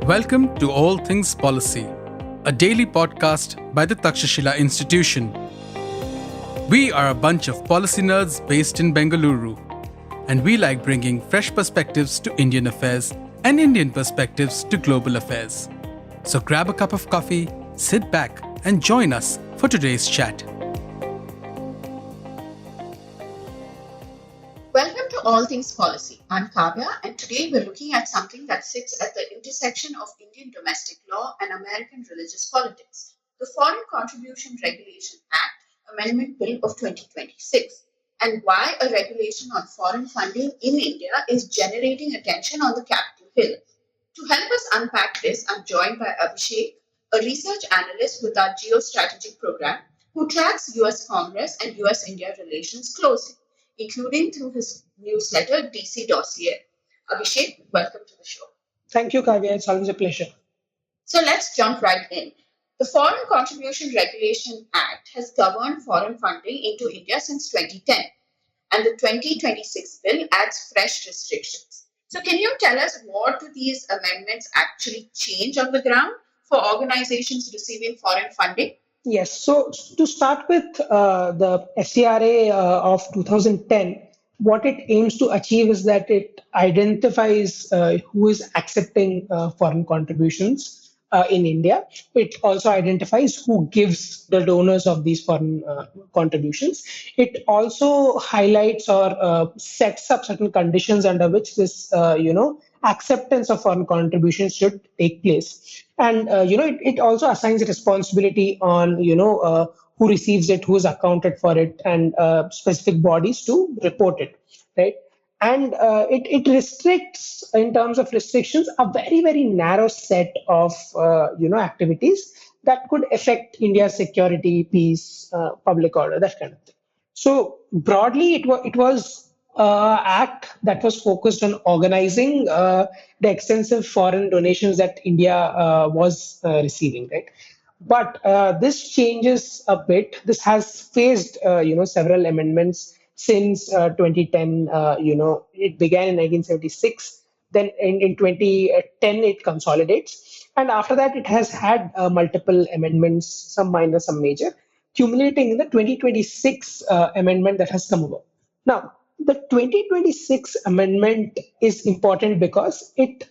Welcome to All Things Policy, a daily podcast by the Takshashila Institution. We are a bunch of policy nerds based in Bengaluru, and we like bringing fresh perspectives to Indian affairs and Indian perspectives to global affairs. So grab a cup of coffee, sit back, and join us for today's chat. Welcome to All Things Policy. I'm Kavya, and today we're looking at something that sits at the intersection of Indian domestic law and American religious politics, the Foreign Contribution Regulation Act Amendment Bill of 2026, and why a regulation on foreign funding in India is generating attention on the Capitol Hill. To help us unpack this, I'm joined by Abhishek, a research analyst with our geostrategic program, who tracks US Congress and US India relations closely, including through his newsletter, DC Dossier. Abhishek, welcome to the show. Thank you, Kavya. It's always a pleasure. So let's jump right in. The Foreign Contribution Regulation Act has governed foreign funding into India since 2010, and the 2026 bill adds fresh restrictions. So can you tell us what do these amendments actually change on the ground for organizations receiving foreign funding? Yes. So to start with, the FCRA of 2010, what it aims to achieve is that it identifies who is accepting foreign contributions in India. It also identifies who gives the donors of these foreign contributions. It also highlights or sets up certain conditions under which this, acceptance of foreign contributions should take place. And, it also assigns responsibility on, who receives it, who is accounted for it, and specific bodies to report it, right? And it restricts, in terms of restrictions, a very, very narrow set of, activities that could affect India's security, peace, public order, that kind of thing. So broadly, it was act that was focused on organizing the extensive foreign donations that India was receiving, right? But this changes a bit. This has faced, several amendments since 2010. It began in 1976. Then in 2010, it consolidates. And after that, it has had multiple amendments, some minor, some major, accumulating in the 2026 amendment that has come about. Now, the 2026 amendment is important because it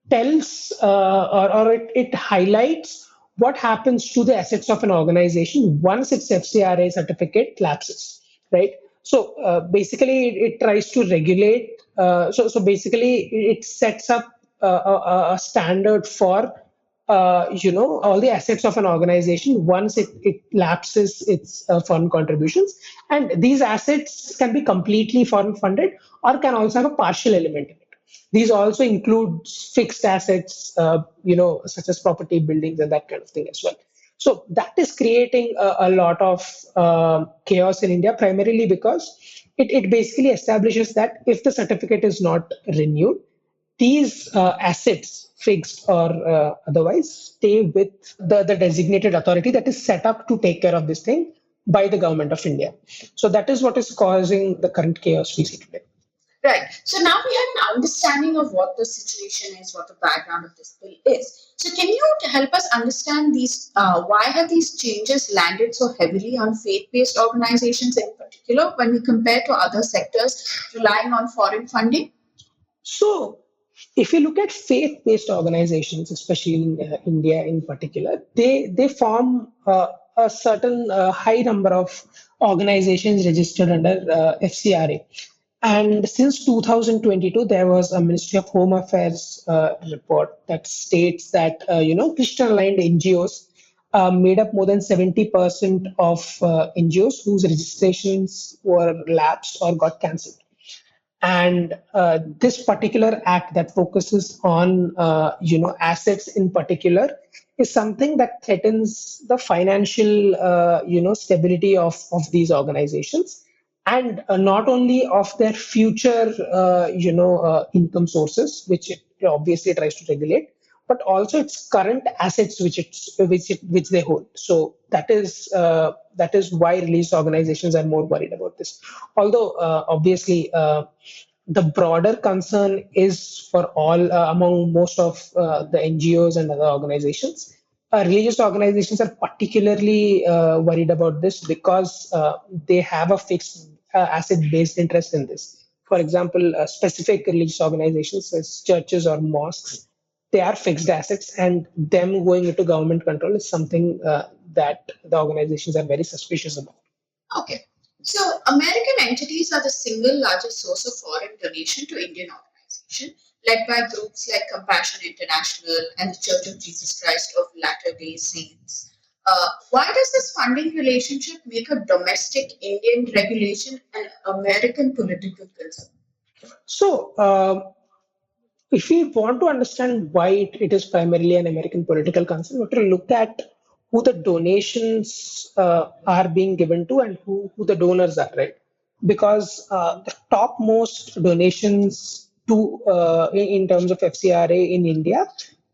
tells or it highlights what happens to the assets of an organization once its FCRA certificate lapses, right? So basically, it tries to regulate. So basically, it sets up a standard for all the assets of an organization once it lapses its foreign contributions. And these assets can be completely foreign funded or can also have a partial element in it. These also include fixed assets, such as property, buildings, and that kind of thing as well. So that is creating a lot of chaos in India, primarily because it basically establishes that if the certificate is not renewed, these assets, fixed or otherwise, stay with the designated authority that is set up to take care of this thing by the government of India. So that is what is causing the current chaos we see today. Right. So now we have an understanding of what the situation is, what the background of this bill is. So can you help us understand these? Why have these changes landed so heavily on faith-based organizations in particular when we compare to other sectors relying on foreign funding? So if you look at faith-based organizations, especially in India in particular, they form a certain high number of organizations registered under FCRA. And since 2022, there was a Ministry of Home Affairs report that states that Christian-aligned NGOs made up more than 70% of NGOs whose registrations were lapsed or got cancelled. And this particular act that focuses on assets in particular is something that threatens the financial stability of these organizations, and not only of their future income sources, which it obviously tries to regulate, but also its current assets which they hold. So that is why religious organizations are more worried about this. Although obviously the broader concern is for all among most of the NGOs and other organizations. Religious organizations are particularly worried about this because they have a fixed asset-based interest in this. For example, specific religious organizations as churches or mosques, they are fixed assets, and them going into government control is something that the organizations are very suspicious about. Okay. So American entities are the single largest source of foreign donation to Indian organization, led by groups like Compassion International and the Church of Jesus Christ of Latter-day Saints. Why does this funding relationship make a domestic Indian regulation an American political concern? So, if we want to understand why it is primarily an American political concern, we have to look at who the donations are being given to and who the donors are, right? Because the topmost donations to in terms of FCRA in India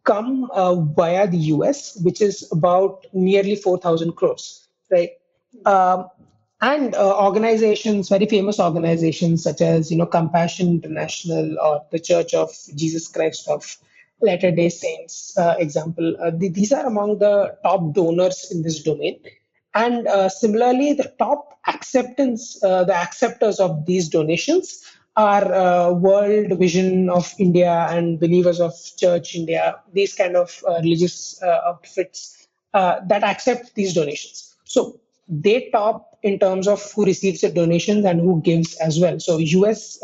come via the US, which is about nearly 4,000 crores, right? Um, and organizations, very famous organizations such as Compassion International or the Church of Jesus Christ of Latter-day Saints, example, these are among the top donors in this domain. And similarly, the top the acceptors of these donations are World Vision of India and Believers of Church India, these kind of religious outfits that accept these donations. So they top in terms of who receives the donations and who gives as well. So US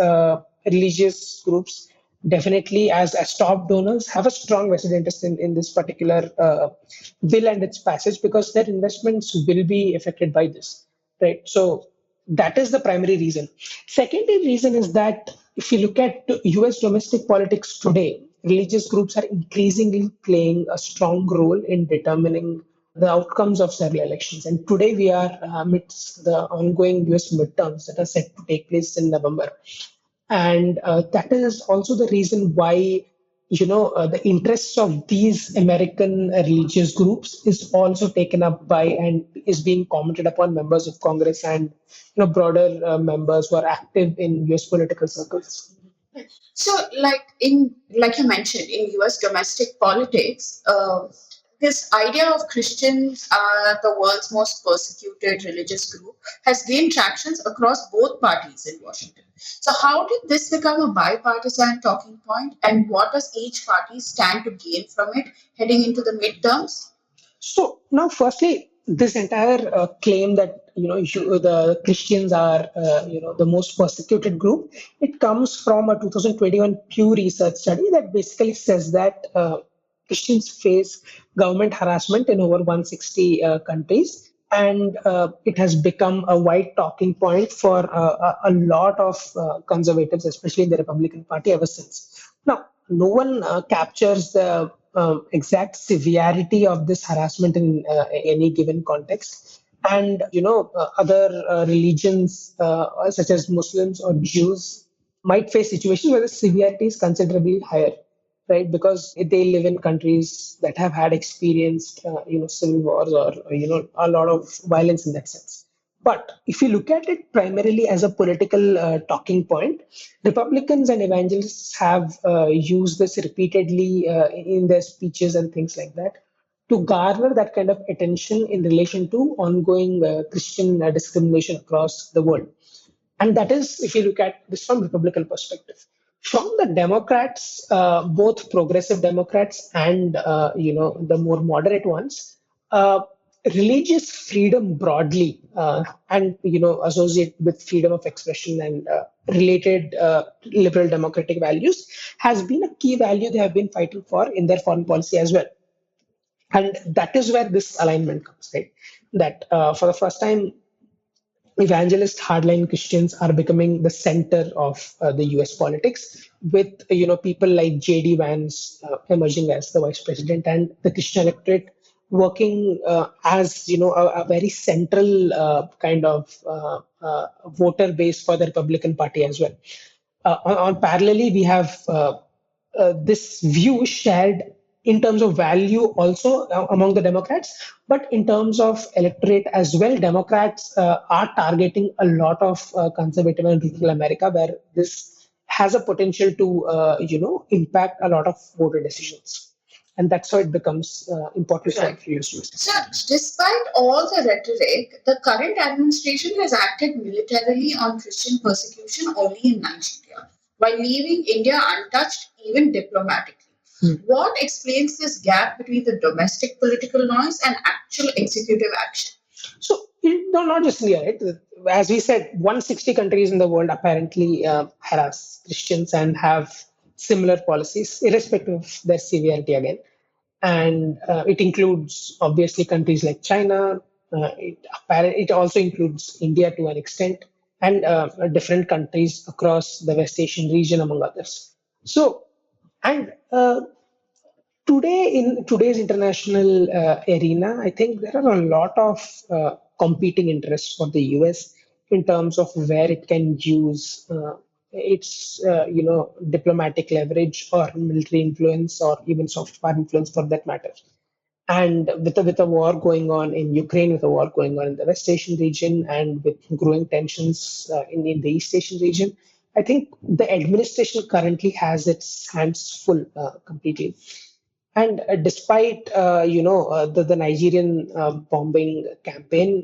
religious groups definitely as top donors have a strong vested interest in this particular bill and its passage because their investments will be affected by this, right? So that is the primary reason. Secondary reason is that if you look at US domestic politics today, religious groups are increasingly playing a strong role in determining the outcomes of several elections. And today we are amidst the ongoing US midterms that are set to take place in November. And that is also the reason why the interests of these American religious groups is also taken up by and is being commented upon members of Congress and broader members who are active in US political circles. So, like you mentioned, in U.S. domestic politics, this idea of Christians are the world's most persecuted religious group has gained traction across both parties in Washington. So, how did this become a bipartisan talking point, and what does each party stand to gain from it heading into the midterms? So now, firstly, this entire claim that the Christians are the most persecuted group, it comes from a 2021 Pew Research study that basically says that Christians face government harassment in over 160 countries, and it has become a wide talking point for a lot of conservatives, especially in the Republican Party, ever since. Now, no one captures the exact severity of this harassment in any given context. And other religions, such as Muslims or Jews, might face situations where the severity is considerably higher, right? Because they live in countries that have had experienced, civil wars or a lot of violence in that sense. But if you look at it primarily as a political talking point, Republicans and evangelists have used this repeatedly in their speeches and things like that to garner that kind of attention in relation to ongoing Christian discrimination across the world. And that is, if you look at this from Republican perspective. From the Democrats, both progressive Democrats and the more moderate ones, religious freedom broadly and associate with freedom of expression and related liberal democratic values has been a key value they have been fighting for in their foreign policy as well. And that is where this alignment comes, right? That for the first time, evangelist hardline Christians are becoming the center of the US politics, with people like J.D. Vance emerging as the vice president and the Christian electorate working as a very central kind of voter base for the Republican Party as well. On parallelly, we have this view shared in terms of value also among the Democrats, but in terms of electorate as well, Democrats are targeting a lot of conservative and rural America where this has a potential to, impact a lot of voter decisions. And that's how it becomes important for US to. So, despite all the rhetoric, the current administration has acted militarily on Christian persecution only in Nigeria, while leaving India untouched, even diplomatically. What explains this gap between the domestic political noise and actual executive action? So, no, not just India, right? As we said, 160 countries in the world apparently harass Christians and have similar policies, irrespective of their severity again. And it includes obviously countries like China. It also includes India to an extent, and different countries across the West Asian region, among others. So, and today in today's international arena, I think there are a lot of competing interests for the US in terms of where it can use its diplomatic leverage or military influence or even soft power influence for that matter. And with a war going on in Ukraine, with a war going on in the West Asian region, and with growing tensions in the East Asian region, I think the administration currently has its hands full completely. And despite the Nigerian bombing campaign,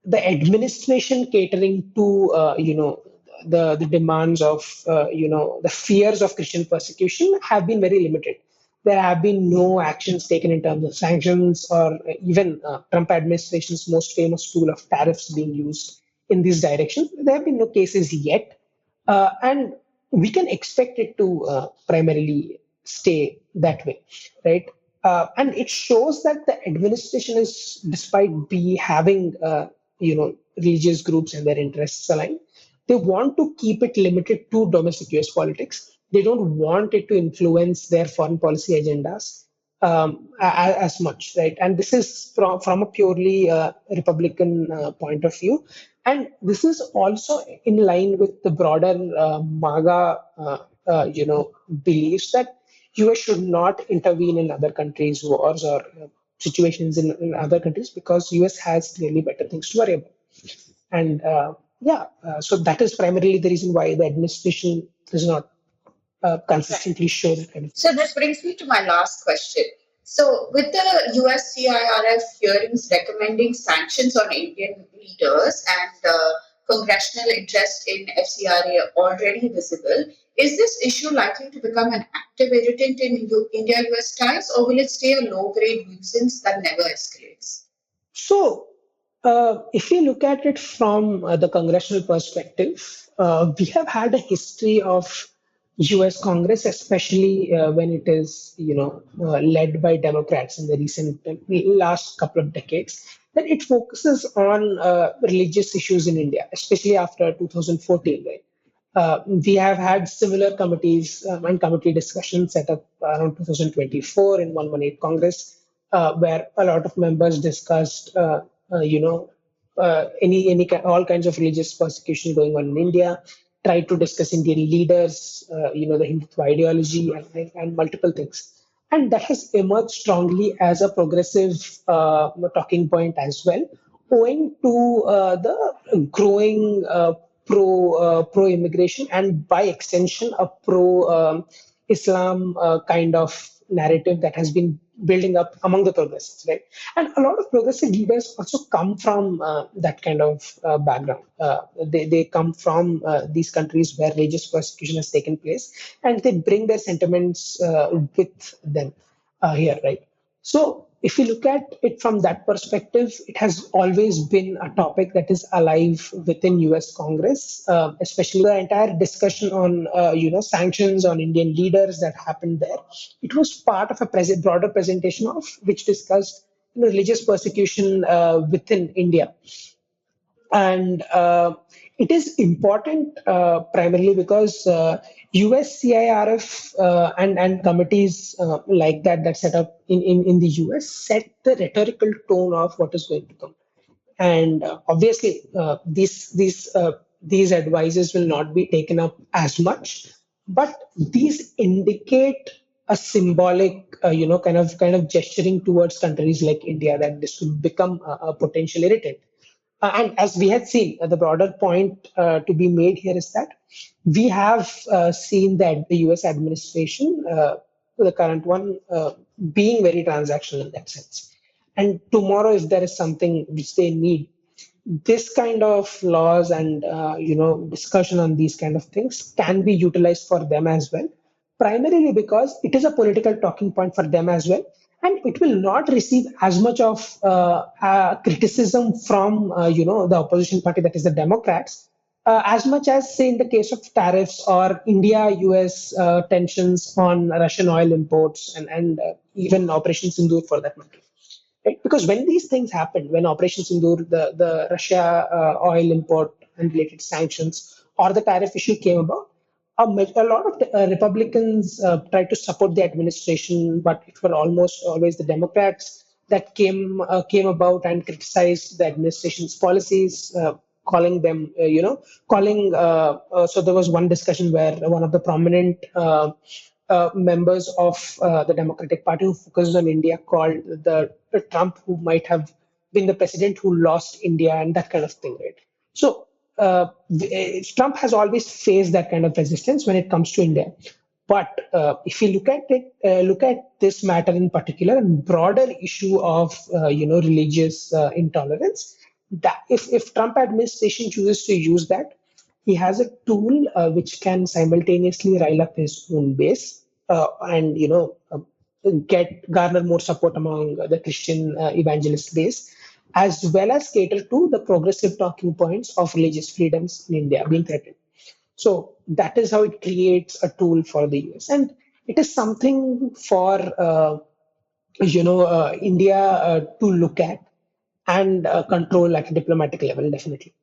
the administration catering to the demands of the fears of Christian persecution have been very limited. There have been no actions taken in terms of sanctions or even Trump administration's most famous tool of tariffs being used in these directions. There have been no cases yet, and we can expect it to primarily stay that way, right? And it shows that the administration is, despite be having religious groups and their interests aligned, they want to keep it limited to domestic US politics. They don't want it to influence their foreign policy agendas as much, right? And this is from a purely Republican point of view. And this is also in line with the broader MAGA, beliefs that US should not intervene in other countries' wars or situations in other countries because US has clearly better things to worry about. And so that is primarily the reason why the administration does not consistently show that kind of. So this brings me to my last question. So with the USCIRF hearings recommending sanctions on Indian leaders and congressional interest in FCRA already visible, is this issue likely to become an active irritant in India-US ties, or will it stay a low-grade nuisance that never escalates? So, if we look at it from the congressional perspective, we have had a history of U.S. Congress, especially when it is, led by Democrats in the recent last couple of decades, that it focuses on religious issues in India, especially after 2014, right? We have had similar committees and committee discussions set up around 2024 in 118 Congress, where a lot of members discussed, all kinds of religious persecution going on in India, tried to discuss Indian leaders, the Hindutva ideology, and multiple things. And that has emerged strongly as a progressive talking point as well, owing to the growing pro immigration and by extension a pro Islam kind of narrative that has been building up among the progressives, right? And a lot of progressive leaders also come from that kind of background. They come from these countries where religious persecution has taken place, and they bring their sentiments with them here, right? So if you look at it from that perspective, it has always been a topic that is alive within U.S. Congress, especially the entire discussion on sanctions on Indian leaders that happened there. It was part of a broader presentation of which discussed religious persecution within India. And it is important primarily because USCIRF and committees like that set up in the US set the rhetorical tone of what is going to come. And obviously, these advices will not be taken up as much, but these indicate a symbolic, kind of gesturing towards countries like India that this will become a potential irritant. And as we had seen, the broader point to be made here is that we have seen that the US administration, the current one, being very transactional in that sense. And tomorrow, if there is something which they need, this kind of laws and discussion on these kind of things can be utilized for them as well, primarily because it is a political talking point for them as well, and it will not receive as much of criticism from the opposition party, that is the Democrats, as much as, say, in the case of tariffs or India-US tensions on Russian oil imports and even Operation Sindoor for that matter. Right? Because when these things happened, when Operation Sindoor, the Russia oil import and related sanctions, or the tariff issue came about, a lot of Republicans tried to support the administration, but it were almost always the Democrats that came about and criticized the administration's policies, calling them, calling. So there was one discussion where one of the prominent members of the Democratic Party who focuses on India called the Trump who might have been the president who lost India and that kind of thing, right? So Trump has always faced that kind of resistance when it comes to India. But if you look at it, look at this matter in particular, and broader issue of religious intolerance, that if Trump administration chooses to use that, he has a tool which can simultaneously rile up his own base and get garner more support among the Christian evangelist base, as well as cater to the progressive talking points of religious freedoms in India being threatened. So that is how it creates a tool for the US, and it is something for India to look at and control at a diplomatic level, definitely.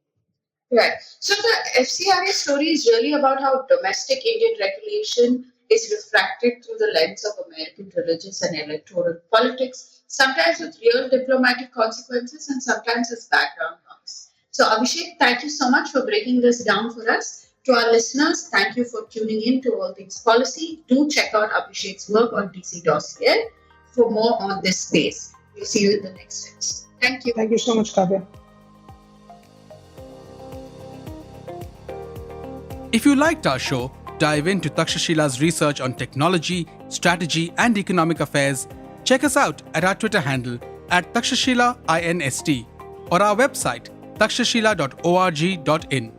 Right. So the FCRA story is really about how domestic Indian regulation is refracted through the lens of American religious and electoral politics, sometimes with real diplomatic consequences and sometimes as background noise. So Abhishek, thank you so much for breaking this down for us. To our listeners, thank you for tuning in to All Things Policy. Do check out Abhishek's work on DC Dossier for more on this space. We'll see you in the next episode. Thank you. Thank you so much, Kavya. If you liked our show, dive into Takshashila's research on technology, strategy, and economic affairs. Check us out at our Twitter handle @TakshashilaINST or our website takshashila.org.in.